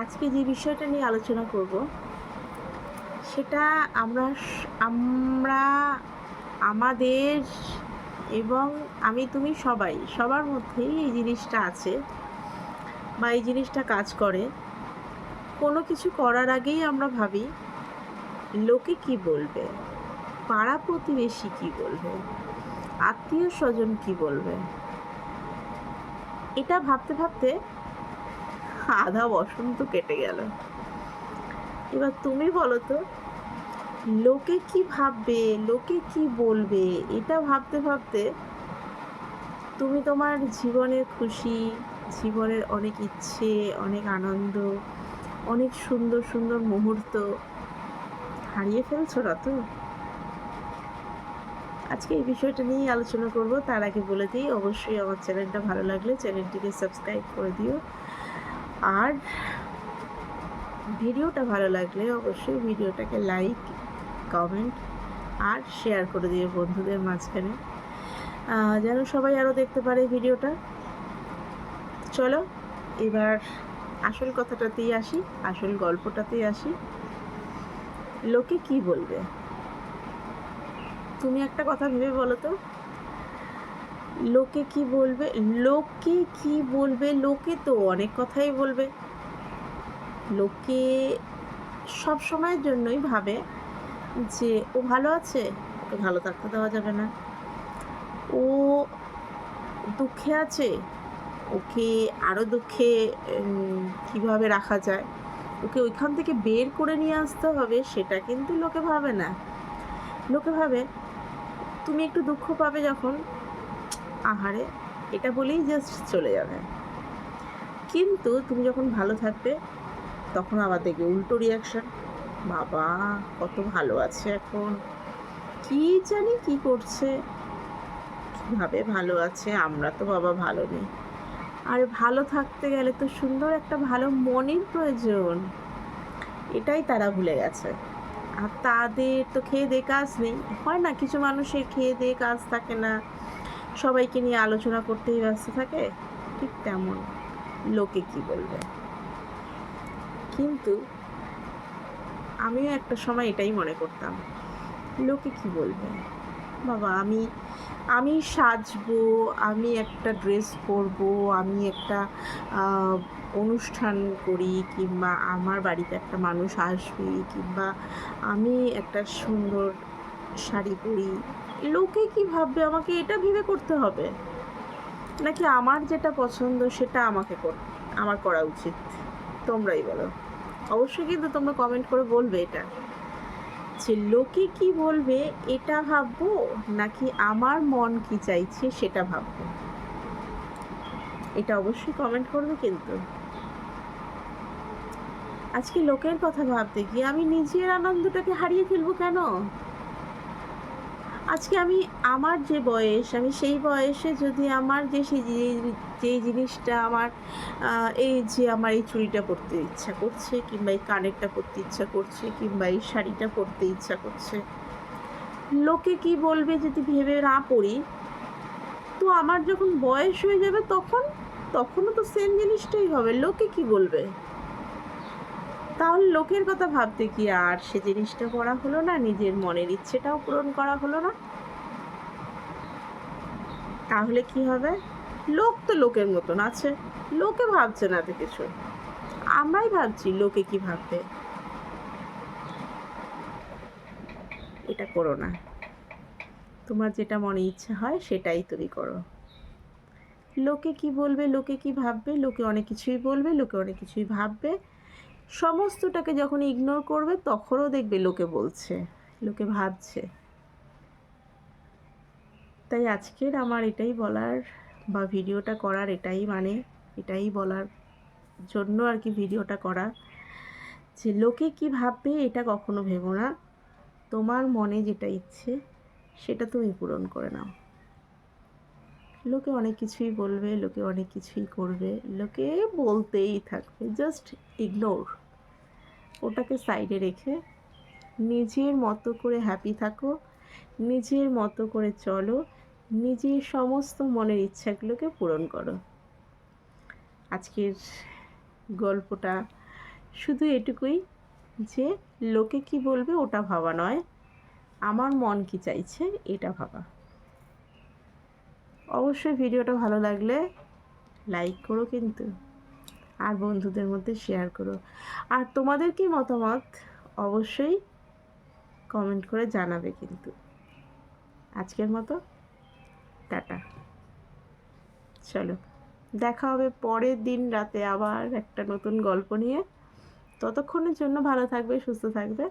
আজকে যে বিষয়টা নিয়ে আলোচনা করব সেটা আমরা আমাদের এবং আমি তুমি সবার মধ্যেই এই জিনিসটা আছে বা এই জিনিসটা কাজ করে। কোনো কিছু করার আগেই আমরা ভাবি লোকে কি বলবে, পাড়া প্রতিবেশী কি বলবে, আত্মীয় স্বজন কি বলবে। এটা ভাবতে ভাবতে আধা বসন্ত কেটে গেল। এবার তুমি বলো তো, লোকে কি ভাববে, লোকে কি বলবে, এটা ভাবতে ভাবতে তুমি তোমার জীবনের খুশি, জীবনের অনেক ইচ্ছে, অনেক আনন্দ, অনেক সুন্দর সুন্দর মুহূর্ত হারিয়ে ফেলছো না তো? আজকে এই বিষয়টা নিয়েই আলোচনা করব। তার আগে বলে দিই, অবশ্যই আমার চ্যানেলটা ভালো লাগলে চ্যানেলটিকে সাবস্ক্রাইব করে দিও, আর ভিডিওটা ভালো লাগলে অবশ্যই ভিডিওটাকে লাইক, কমেন্ট আর শেয়ার করে দিও বন্ধুদের মাঝখানে, যেন সবাই আরও দেখতে পারে ভিডিওটা। চলো এবার আসল কথাটাতেই আসি, আসল গল্পটাতেই আসি। লোকে কি বলবে? তুমি একটা কথা ভেবে বলো তো, লোকে কি বলবে? লোকে কি বলবে? লোকে তো অনেক কথাই বলবে। লোকে সব সময়ের জন্যই ভাবে যে ও ভালো আছে, ওকে ভালো থাকতে দেওয়া যাবে না। ও দুঃখে আছে, ওকে আরও দুঃখে কীভাবে রাখা যায়, ওকে ওইখান থেকে বের করে নিয়ে আসতে হবে, সেটা কিন্তু লোকে ভাবে না। লোকে ভাবে তুমি একটু দুঃখ পাবে যখন, আহারে এটা বলেই জাস্ট চলে যাবে। কিন্তু তুমি যখন ভালো থাকবে তখন আবার দেখবে উল্টো রিয়াকশান, বাবা কত ভালো আছে এখন, কি জানি কি করছে, কীভাবে ভালো আছে, আমরা তো বাবা ভালো নেই। আর ভালো থাকতে গেলে তো সুন্দর একটা ভালো মনের প্রয়োজন, এটাই তারা ভুলে গেছে। আর তাদের তো খেয়ে দিয়ে কাজ নেই, হয় না কিছু মানুষের খেয়ে দিয়ে কাজ থাকে না, সবাইকে নিয়ে আলোচনা করতেই ব্যস্ত থাকে, ঠিক তেমন লোকে কি বলবে। কিন্তু আমিও একটা সময় এটাই মনে করতাম, লোকে কি বলবে, বাবা আমি সাজবো, আমি একটা ড্রেস পরবো, আমি একটা অনুষ্ঠান করি, কিংবা আমার বাড়িতে একটা মানুষ আসবে, কিংবা আমি একটা সুন্দর শাড়ি পরি, লোকে কি ভাববে আমাকে এটা ভেবে করতে হবে, নাকি আমার যেটা পছন্দ সেটা আমার করা উচিত? তোমরাই বলো। অবশ্যই কিন্তু তোমরা কমেন্ট করে বলবে এটা, যে লোকে কি বলবে এটা ভাববো, নাকি আমার মন কি চাইছে সেটা ভাববো। এটা অবশ্যই কমেন্ট করবে কিন্তু। আজকে লোকের কথা ভাবতে গিয়ে আমি নিজের আনন্দটাকে হারিয়ে ফেলবো কেন? আজকে আমার যে বয়স, আমি সেই বয়সে যদি আমার যেই জিনিসটা আমার এই যে আমার এই চুড়িটা পরতে ইচ্ছা করছে, কিংবা এই কানেরটা পরতে ইচ্ছা করছে, কিংবা এই শাড়িটা পরতে ইচ্ছা করছে, লোকে কি বলবে যদি ভেবে না পড়ি, তো আমার যখন বয়স হয়ে যাবে তখনও তো সেম জিনিসটাই হবে, লোকে কি বলবে। তাহলে লোকের কথা ভাবতে কি আর সে জিনিসটা করা হলো না, নিজের মনের ইচ্ছেটাও পূরণ করা হলো না? তাহলে কি হবে? লোক তো লোকের মতন আছে, লোকে ভাবছে না তো কিছু, আমরাই ভাবছি লোকে কি ভাববে। এটা করো না, তোমার যেটা মনে ইচ্ছা হয় সেটাই তুমি করো। লোকে কি বলবে, লোকে কি ভাববে, লোকে অনেক কিছুই বলবে, লোকে অনেক কিছুই ভাববে, সমস্তটাকে যখন ইগনোর করবে তখনও দেখবে লোকে বলছে, লোকে ভাবছে। তাই আজকের আমার এটাই বলার বা ভিডিওটা করার এটাই বলার জন্য আর কি ভিডিওটা করা, যে লোকে কি ভাববে এটা কখনো ভেবো না, তোমার মনে যেটা ইচ্ছে সেটা তুমি পূরণ করে নাও। লোকে অনেক কিছুই বলবে, লোকে অনেক কিছুই করবে, লোকে বলতেই থাকবে, জাস্ট ইগনোর, ওটাকে সাইডে রেখে নিজের মতো করে হ্যাপি থাকো, নিজের মতো করে চলো, নিজের সমস্ত মনের ইচ্ছাগুলোকে পূরণ করো। আজকের গল্পটা শুধু এটুকুই যে লোকে কি বলবে ওটা ভাবা নয়, আমার মন কি চাইছে এটা ভাবা। অবশ্যই ভিডিওটা ভালো লাগলে লাইক করো কিন্তু, আর বন্ধুদের মধ্যে শেয়ার করো। আর তোমাদের কি মতামত অবশ্যই কমেন্ট করে জানাবে কিন্তু। আজকের মতো টাটা, চলো দেখা হবে পরের দিন রাতে আবার একটা নতুন গল্প নিয়ে। ততক্ষণের জন্য ভালো থাকবে, সুস্থ থাকবে।